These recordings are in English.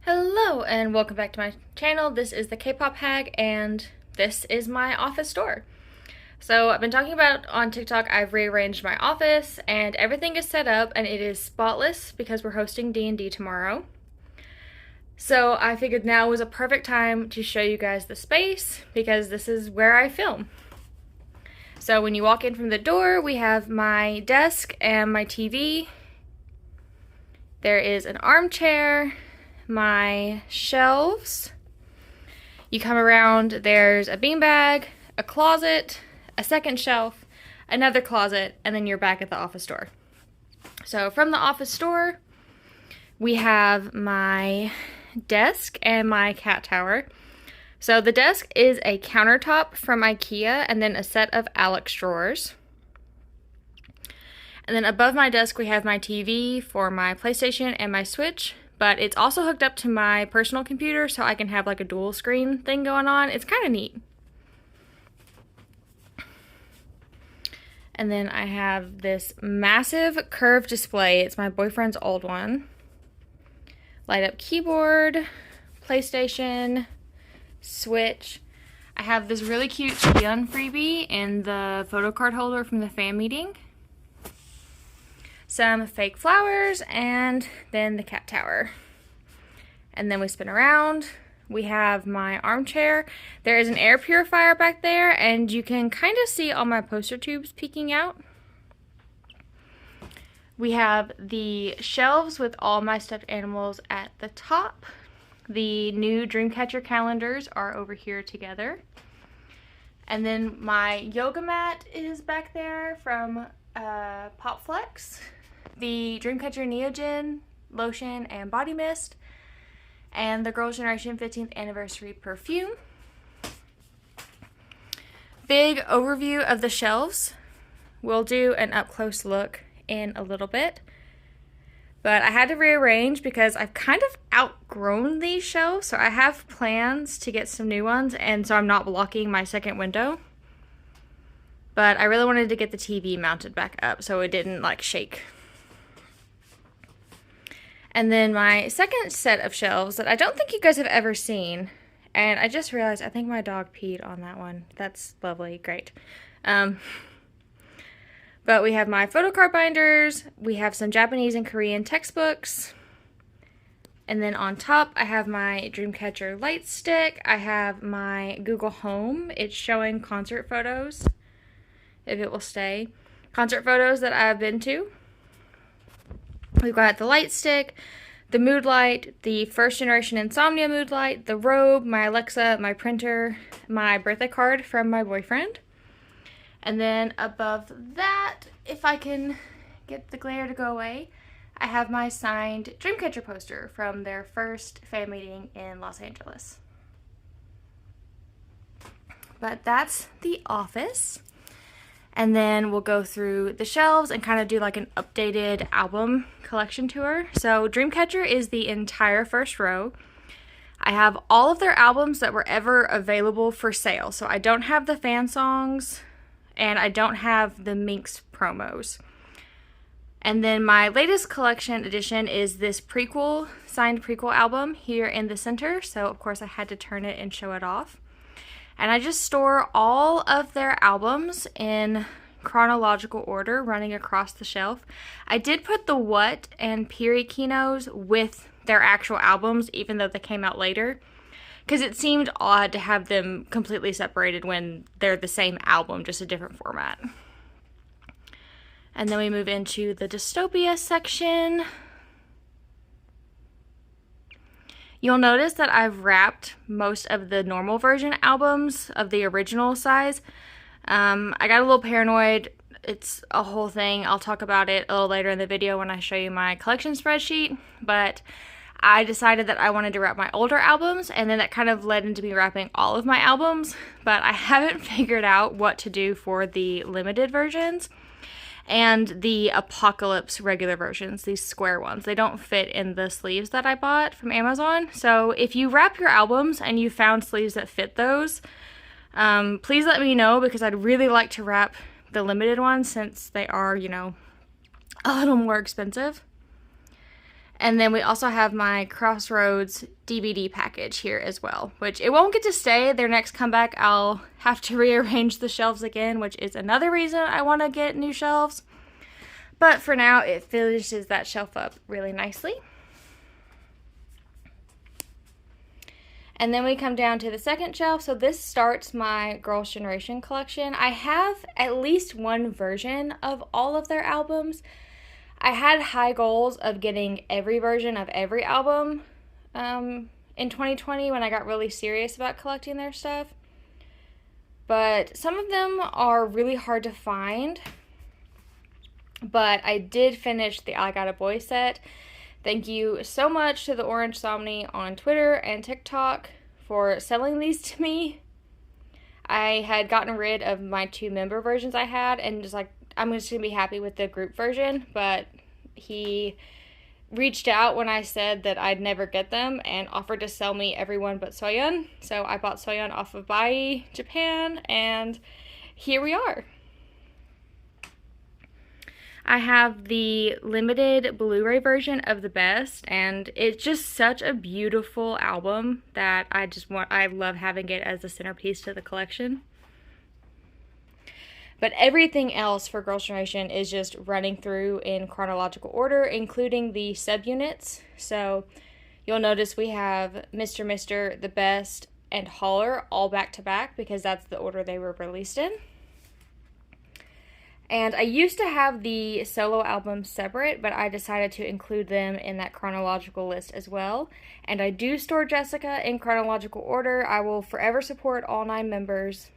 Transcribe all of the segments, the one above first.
Hello and welcome back to my channel. This is the Kpop Hag and this is my office store. So I've been talking about on TikTok, I've rearranged my office and everything is set up and it is spotless because we're hosting D&D tomorrow. So I figured now was a perfect time to show you guys the space because this is where I film. So when you walk in from the door, we have my desk and my TV. There is an armchair, my shelves. You come around, there's a beanbag, a closet, a second shelf, another closet, and then you're back at the office store. So from the office store, we have my desk and my cat tower. So the desk is a countertop from IKEA and then a set of Alex drawers. And then above my desk we have my TV for my PlayStation and my Switch, but it's also hooked up to my personal computer so I can have like a dual screen thing going on. It's kind of neat. And then I have this massive curved display. It's my boyfriend's old one. Light up keyboard, PlayStation, Switch. I have this really cute Yeon freebie in the photo card holder from the fan meeting. Some fake flowers, and then the cat tower. And then we spin around. We have my armchair. There is an air purifier back there, and you can kind of see all my poster tubes peeking out. We have the shelves with all my stuffed animals at the top. The new Dreamcatcher calendars are over here together. And then my yoga mat is back there from Pop Flex. The Dreamcatcher Neogen lotion and body mist, and the Girls' Generation 15th anniversary perfume. Big overview of the shelves. We'll do an up-close look in a little bit, but I had to rearrange because I've kind of outgrown these shelves, so I have plans to get some new ones, and so I'm not blocking my second window. But I really wanted to get the TV mounted back up so it didn't like shake. And then my second set of shelves that I don't think you guys have ever seen, and I just realized I think my dog peed on that one. That's lovely, great. But we have my photo card binders, we have some Japanese and Korean textbooks, and then on top I have my Dreamcatcher light stick, I have my Google Home, it's showing concert photos, if it will stay, concert photos that I've been to. We've got the light stick, the mood light, the first generation insomnia mood light, the robe, my Alexa, my printer, my birthday card from my boyfriend. And then above that, if I can get the glare to go away, I have my signed Dreamcatcher poster from their first fan meeting in Los Angeles. But that's the office. And then we'll go through the shelves and kind of do like an updated album collection tour. So Dreamcatcher is the entire first row. I have all of their albums that were ever available for sale. So I don't have the fan songs and I don't have the Minx promos. And then my latest collection edition is this prequel, signed prequel album here in the center. So of course I had to turn it and show it off. And I just store all of their albums in chronological order running across the shelf. I did put the What and Piri Kinos with their actual albums, even though they came out later, because it seemed odd to have them completely separated when they're the same album, just a different format. And then we move into the Dystopia section. You'll notice that I've wrapped most of the normal version albums of the original size. I got a little paranoid. It's a whole thing. I'll talk about it a little later in the video when I show you my collection spreadsheet. But I decided that I wanted to wrap my older albums, and then that kind of led into me wrapping all of my albums. But I haven't figured out what to do for the limited versions. and the Apocalypse regular versions, these square ones. They don't fit in the sleeves that I bought from Amazon. So if you wrap your albums and you found sleeves that fit those, please let me know, because I'd really like to wrap the limited ones since they are, you know, a little more expensive. And then we also have my Crossroads DVD package here as well, which it won't get to stay. Their next comeback, I'll have to rearrange the shelves again, which is another reason I want to get new shelves. But for now, it finishes that shelf up really nicely. And then we come down to the second shelf. So this starts my Girls' Generation collection. I have at least one version of all of their albums. I had high goals of getting every version of every album in 2020 when I got really serious about collecting their stuff. But some of them are really hard to find. But I did finish the I Got a Boy set. Thank you so much to the Orange Somni on Twitter and TikTok for selling these to me. I had gotten rid of my 2 member versions I had and just like, I'm just going to be happy with the group version, but he reached out when I said that I'd never get them and offered to sell me everyone but Soyeon. So I bought Soyeon off of Bai Japan, and here we are. I have the limited Blu-ray version of The Best, and it's just such a beautiful album that I love having it as a centerpiece to the collection. But everything else for Girls' Generation is just running through in chronological order, including the subunits. So you'll notice we have Mr. Mr., The Best, and Holler all back to back because that's the order they were released in. And I used to have the solo albums separate, but I decided to include them in that chronological list as well. And I do store Jessica in chronological order. I will forever support all 9 members.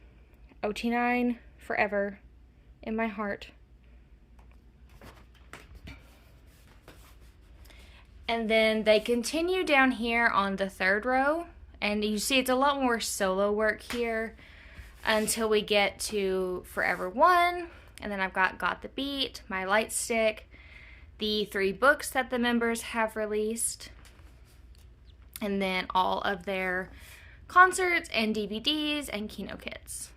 OT9 forever in my heart. And then they continue down here on the 3rd row. And you see it's a lot more solo work here until we get to Forever One. And then I've got the Beat, My Light Stick, the 3 books that the members have released, and then all of their concerts and DVDs and Kino kits.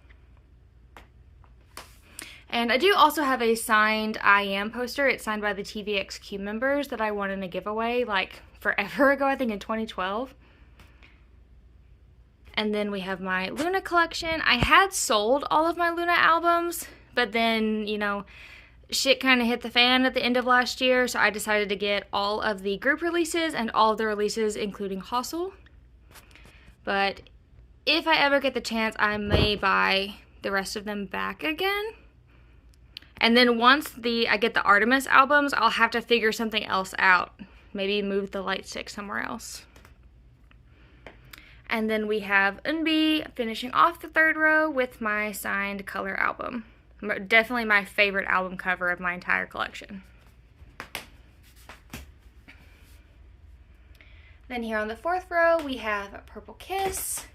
And I do also have a signed I Am poster. It's signed by the TVXQ members that I won in a giveaway like forever ago, I think in 2012. And then we have my Loona collection. I had sold all of my Loona albums, but then, you know, shit kind of hit the fan at the end of last year, so I decided to get all of the group releases and all of the releases, including Hustle. But if I ever get the chance, I may buy the rest of them back again. And then once I get the Artemis albums, I'll have to figure something else out. Maybe move the light stick somewhere else. And then we have Eunbi finishing off the 3rd row with my signed Color album. Definitely my favorite album cover of my entire collection. Then here on the 4th row, we have Purple Kiss.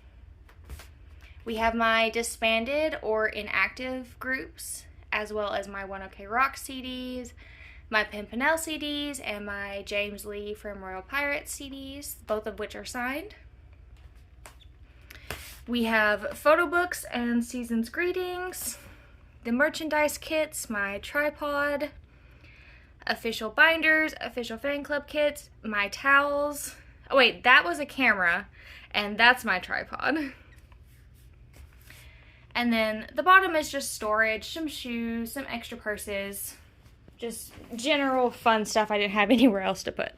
We have my disbanded or inactive groups, as well as my One OK Rock CDs, my Pimpernel CDs, and my James Lee from Royal Pirates CDs, both of which are signed. We have photo books and season's greetings, the merchandise kits, my tripod, official binders, official fan club kits, my towels. Oh wait, that was a camera, and that's my tripod. And then the bottom is just storage, some shoes, some extra purses, just general fun stuff I didn't have anywhere else to put.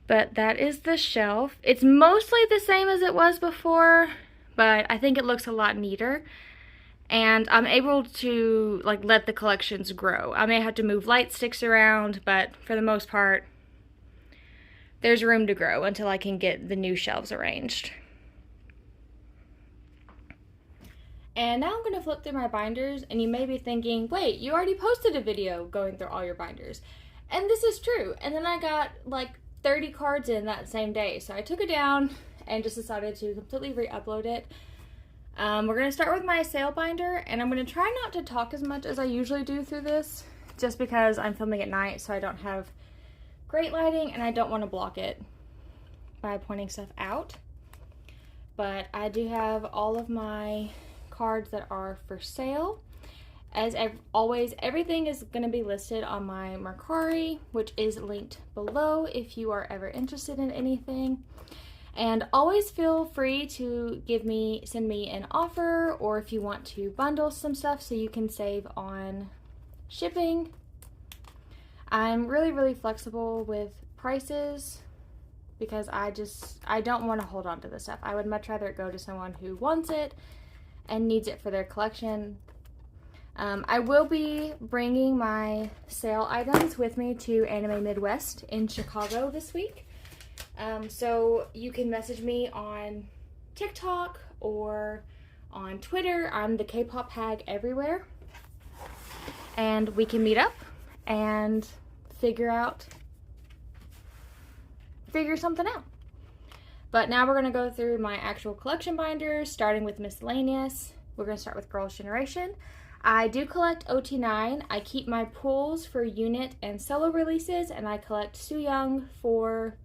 But that is the shelf. It's mostly the same as it was before, but I think it looks a lot neater. And I'm able to like let the collections grow. I may have to move light sticks around, but for the most part, there's room to grow until I can get the new shelves arranged. And now I'm going to flip through my binders, and you may be thinking, wait, you already posted a video going through all your binders. And this is true. And then I got like 30 cards in that same day. So I took it down and just decided to completely re-upload it. We're going to start with my sale binder, and I'm going to try not to talk as much as I usually do through this, just because I'm filming at night, so I don't have great lighting, and I don't want to block it by pointing stuff out. But I do have all of my cards that are for sale, As always, everything is going to be listed on my Mercari, which is linked below if you are ever interested in anything. And always feel free to send me an offer, or if you want to bundle some stuff so you can save on shipping. I'm really flexible with prices because I don't want to hold on to this stuff. I would much rather it go to someone who wants it and needs it for their collection. I will be bringing my sale items with me to Anime Midwest in Chicago this week. So you can message me on TikTok or on Twitter. I'm the Kpop Hag everywhere. And we can meet up and figure something out. But now we're going to go through my actual collection binders, starting with miscellaneous. We're going to start with Girls' Generation. I do collect OT9. I keep my pools for unit and solo releases, and I collect Sooyoung for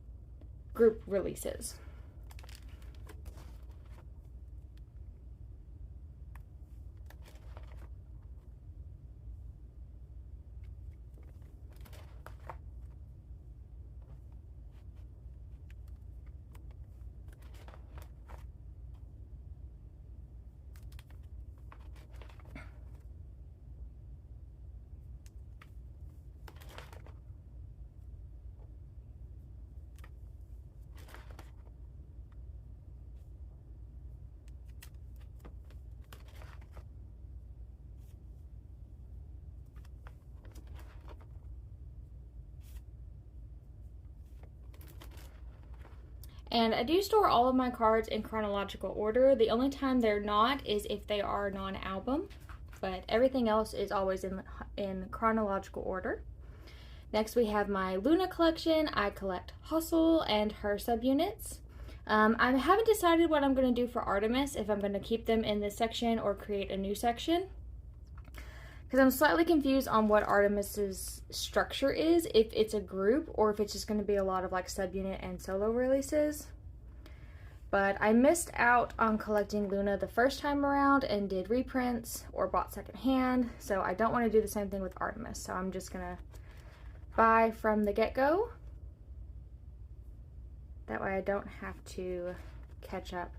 group releases. And I do store all of my cards in chronological order. The only time they're not is if they are non-album, but everything else is always in chronological order. Next we have my Loona collection. I collect Hustle and her subunits. I haven't decided what I'm going to do for Artemis, if I'm going to keep them in this section or create a new section, because I'm slightly confused on what Artemis's structure is, if it's a group or if it's just going to be a lot of like subunit and solo releases. But I missed out on collecting Loona the first time around and did reprints or bought secondhand, so I don't want to do the same thing with Artemis. So I'm just going to buy from the get-go. That way I don't have to catch up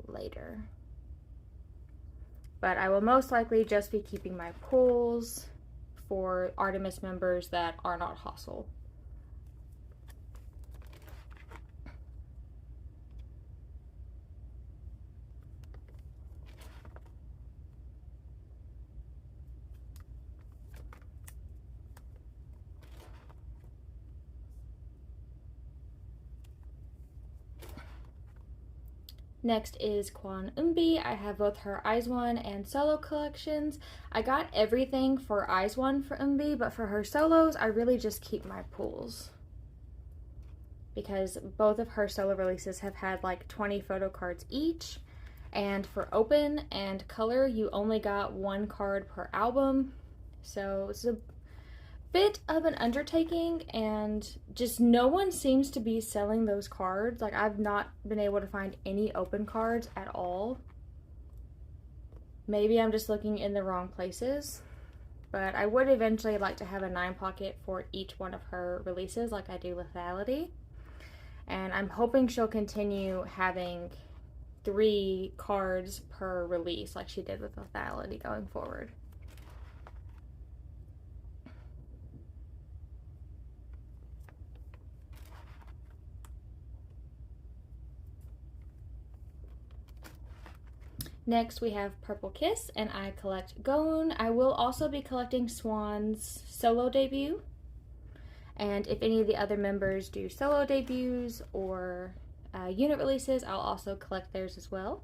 later. But I will most likely just be keeping my pools for Artemis members that are not Hustle. Next is Kwon Eunbi. I have both her IZ*ONE and solo collections. I got everything for IZ*ONE for Eunbi, but for her solos, I really just keep my pools, because both of her solo releases have had like 20 photo cards each, and for open and color, you only got 1 card per album, so it's a bit of an undertaking, and just no one seems to be selling those cards. Like, I've not been able to find any open cards at all. Maybe I'm just looking in the wrong places, but I would eventually like to have a 9 pocket for each one of her releases like I do with Lethality, and I'm hoping she'll continue having 3 cards per release like she did with Lethality going forward. Next we have Purple Kiss, and I collect Goon. I will also be collecting Swan's solo debut, and if any of the other members do solo debuts or unit releases, I'll also collect theirs as well.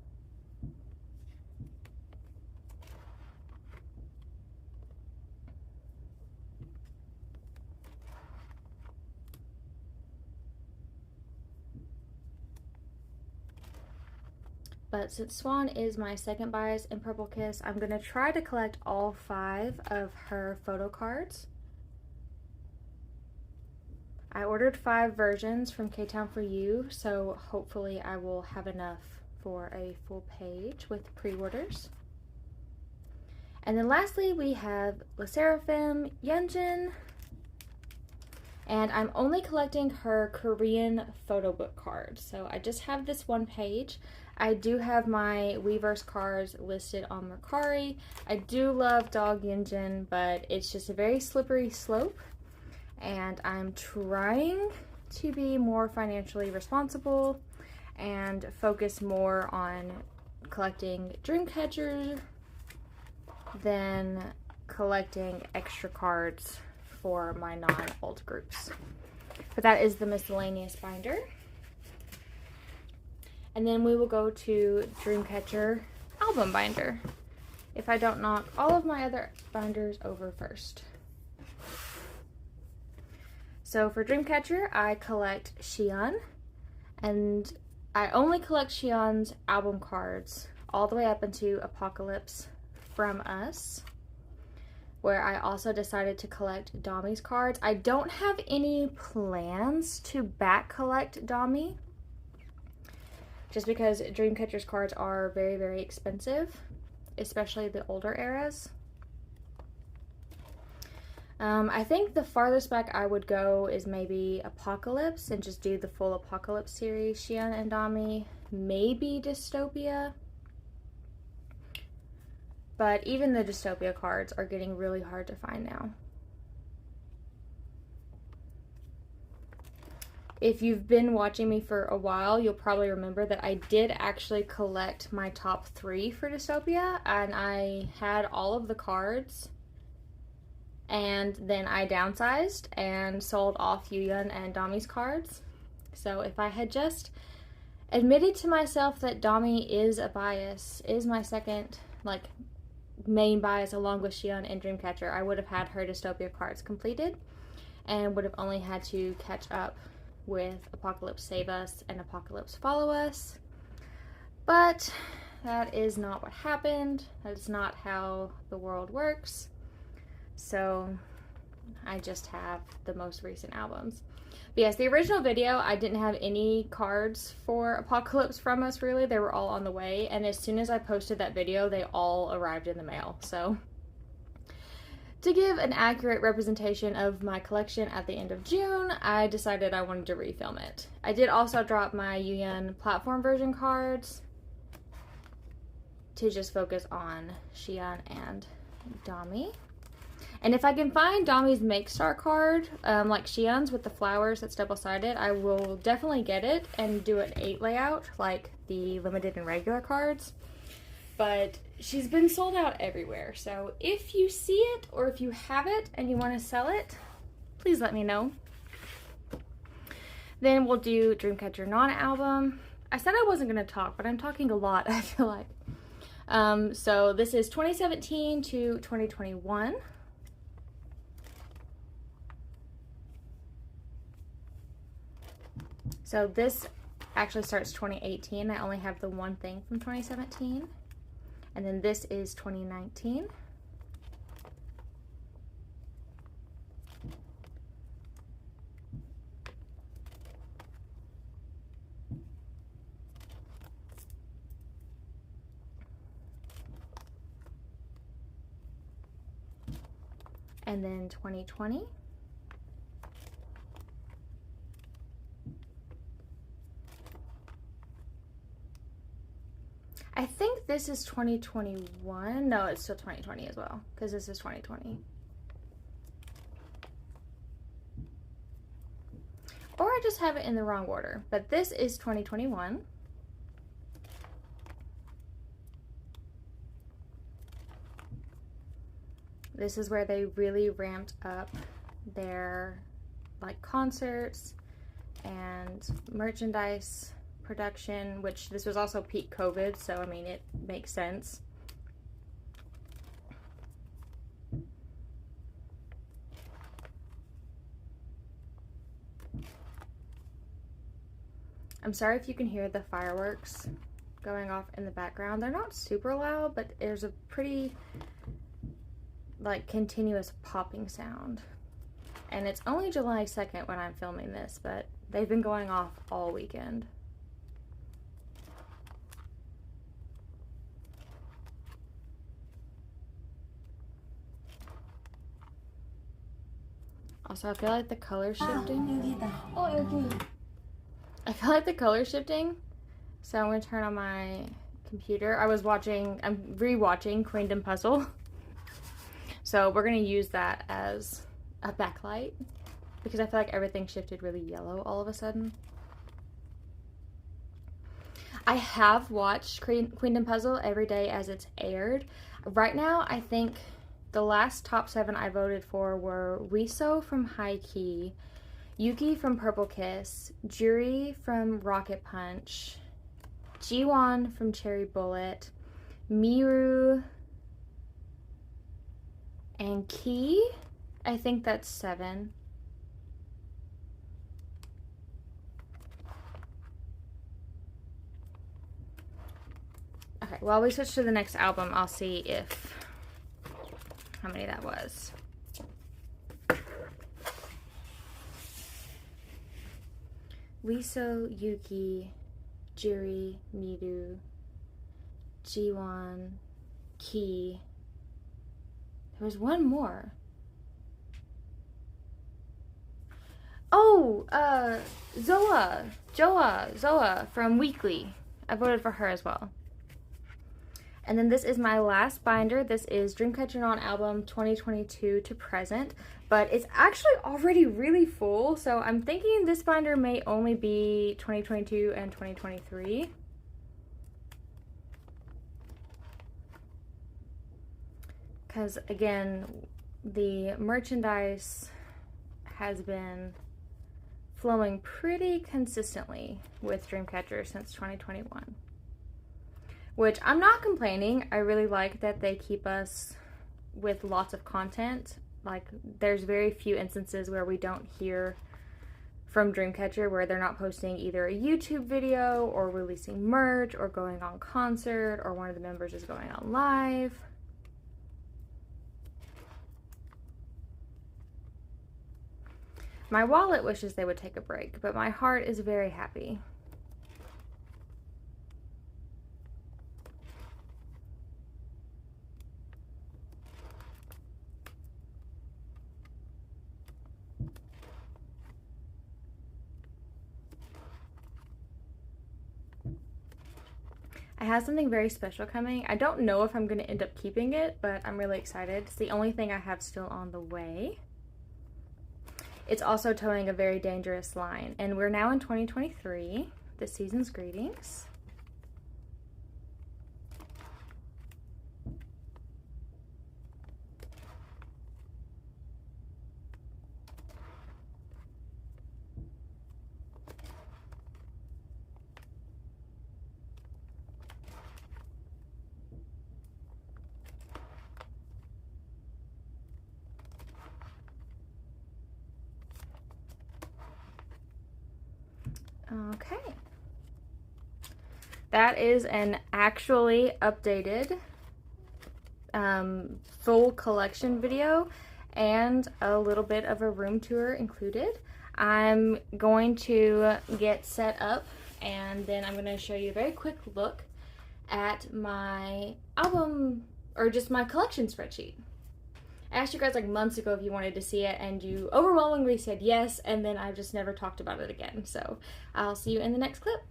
But since Swan is my second bias in Purple Kiss, I'm going to try to collect all 5 of her photo cards. I ordered 5 versions from K-Town for You, so hopefully I will have enough for a full page with pre-orders. And then lastly, we have Sserafim Yeonjin. And I'm only collecting her Korean photo book cards. So I just have this one page. I do have my Weverse cards listed on Mercari. I do love Dog Yeonjin, but it's just a very slippery slope. And I'm trying to be more financially responsible and focus more on collecting Dreamcatcher than collecting extra cards for my non-alt groups. But that is the miscellaneous binder. And then we will go to Dreamcatcher album binder, if I don't knock all of my other binders over first. So for Dreamcatcher, I collect Xion, and I only collect Xion's album cards all the way up into Apocalypse From Us, where I also decided to collect Dami's cards. I don't have any plans to back collect Dami, just because Dreamcatcher's cards are very, very expensive, especially the older eras. I think the farthest back I would go is maybe Apocalypse and just do the full Apocalypse series, Xion and Dami, maybe Dystopia. But even the Dystopia cards are getting really hard to find now. If you've been watching me for a while, you'll probably remember that I did actually collect my top 3 for Dystopia, and I had all of the cards, and then I downsized and sold off Yuyeon and Dami's cards. So if I had just admitted to myself that Dami is a bias, is my second, like, main bias along with Xion and Dreamcatcher, I would have had her Dystopia cards completed and would have only had to catch up with Apocalypse Save Us and Apocalypse Follow Us. But that is not what happened. That is not how the world works. So I just have the most recent albums. But yes, the original video, I didn't have any cards for Apocalypse From Us, really. They were all on the way, and as soon as I posted that video, they all arrived in the mail. So to give an accurate representation of my collection at the end of June, I decided I wanted to refilm it. I did also drop my Yuyeon platform version cards to just focus on Xion and Dami. And if I can find Dami's Make Star card, like Xion's with the flowers that's double-sided, I will definitely get it and do an 8 layout, like the limited and regular cards. But she's been sold out everywhere, so if you see it or if you have it and you want to sell it, please let me know. Then we'll do Dreamcatcher non-album. I said I wasn't going to talk, but I'm talking a lot, I feel like. So this is 2017 to 2021. So this actually starts 2018. I only have the one thing from 2017. And then this is 2019. And then 2020. I think this is 2021. No, it's still 2020 as well, because this is 2020. Or I just have it in the wrong order, but this is 2021. This is where they really ramped up their like concerts and merchandise production, which this was also peak COVID, so I mean it makes sense. I'm sorry if you can hear the fireworks going off in the background. They're not super loud, but there's a pretty like continuous popping sound. And it's only July 2nd when I'm filming this, but they've been going off all weekend. Also, I feel like the color shifting. 여기다. 여기. I feel like the color shifting. So I'm going to turn on my computer. I'm rewatching Queendom Puzzle. So we're going to use that as a backlight because I feel like everything shifted really yellow all of a sudden. I have watched Queendom Puzzle every day as it's aired. Right now, I think the last top 7 I voted for were Riso from High Key, Yuki from Purple Kiss, Juri from Rocket Punch, Jiwon from Cherry Bullet, Miru, and Key. I think that's 7. Okay, while we switch to the next album, I'll see how many that was. Riso, Yuki, Juri, Miru, Jiwon, Key. There was one more. Oh, Zoa from Weekly. I voted for her as well. And then this is my last binder. This is Dreamcatcher non-album 2022 to present, but it's actually already really full, so I'm thinking this binder may only be 2022 and 2023. Because again, the merchandise has been flowing pretty consistently with Dreamcatcher since 2021. Which I'm not complaining. I really like that they keep us with lots of content. Like, there's very few instances where we don't hear from Dreamcatcher where they're not posting either a YouTube video or releasing merch or going on concert or one of the members is going on live. My wallet wishes they would take a break, but my heart is very happy. I have something very special coming. I don't know if I'm going to end up keeping it, but I'm really excited. It's the only thing I have still on the way. It's also towing a very dangerous line, and we're now in 2023. This season's greetings. Okay. That is an actually updated full collection video and a little bit of a room tour included. I'm going to get set up and then I'm going to show you a very quick look at my album, or just my collection spreadsheet. I asked you guys like months ago if you wanted to see it and you overwhelmingly said yes, and then I've just never talked about it again. So I'll see you in the next clip.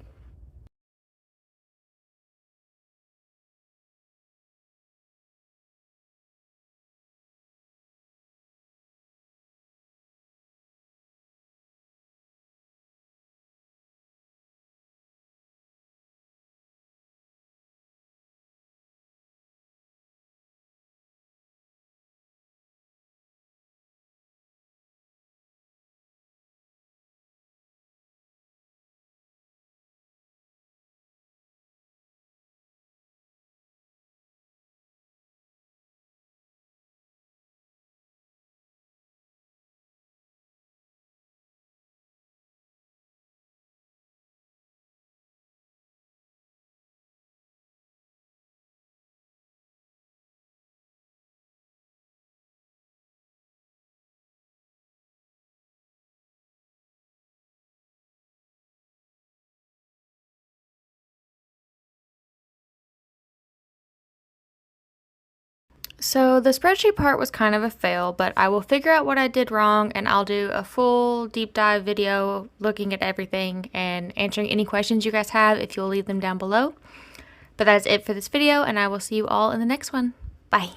So the spreadsheet part was kind of a fail, but I will figure out what I did wrong and I'll do a full deep dive video looking at everything and answering any questions you guys have if you'll leave them down below. But that's it for this video, and I will see you all in the next one. Bye.